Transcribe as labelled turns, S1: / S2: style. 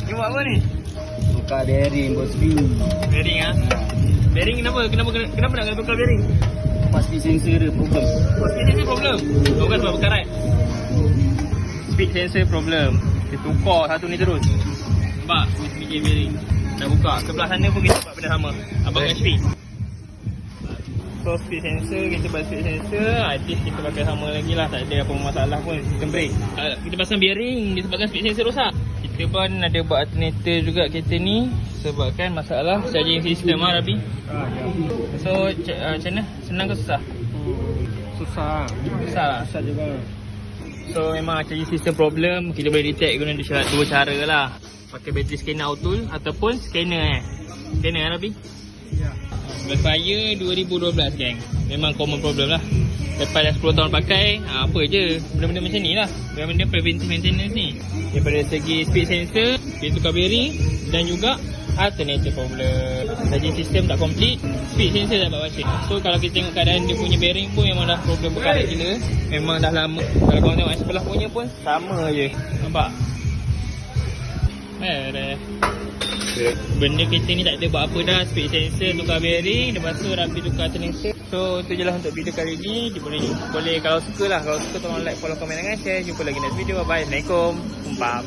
S1: Ni buat apa ni?
S2: Tukar bearing bosku.
S1: Bearing ah. Bearing kenapa? Kenapa nak kena tukar bearing?
S2: Pas speed sensor dia problem.
S1: Oh, speed sensor problem. Bukan sebab berkarat. Speed sensor problem. Kita tukar satu ni terus. Nampak? SPJ bearing. Dah buka. Sebelah sana pun kita buat benda sama. Abang dengan speed. So speed sensor, kita buat speed sensor. At least kita pakai sama lagi lah. Tak ada apa masalah pun sistem brake. Kita pasang bearing disebabkan speed sensor rosak. Kita pun ada buat alternator juga kereta ni sebabkan masalah charging system lah Rabi.
S2: Ya.
S1: So macam mana? Senang ke susah?
S2: Susah.
S1: Susah lah.
S2: Susah juga.
S1: So memang charging system problem. Kita boleh detect guna dua cara lah. Pakai battery scanner auto ataupun scanner Scanner lah Rabi.
S2: Ya.
S1: Backfire 2012 geng. Memang common problem lah. Lepas dah 10 tahun pakai, apa je benda-benda macam ni lah. Benda-benda preventive maintenance ni. Daripada segi speed sensor, dia tukar bearing dan juga alternator problem. Charging system tak complete, speed sensor tak dapat baca. So kalau kita tengok keadaan dia punya bearing pun memang dah problem berkarat gila. Memang dah lama. Kalau korang tengok sebelah punya pun sama je. Nampak? Benda kereta ni tak ada buat apa dah. Speed sensor, tukar bearing, lepas tu Rabi tukar alternator. So tu je lah untuk video kali ni. Dia boleh kalau suka lah. Kalau suka tolong like, follow, komen dan share. Jumpa lagi next video. Bye. Assalamualaikum. Umpam.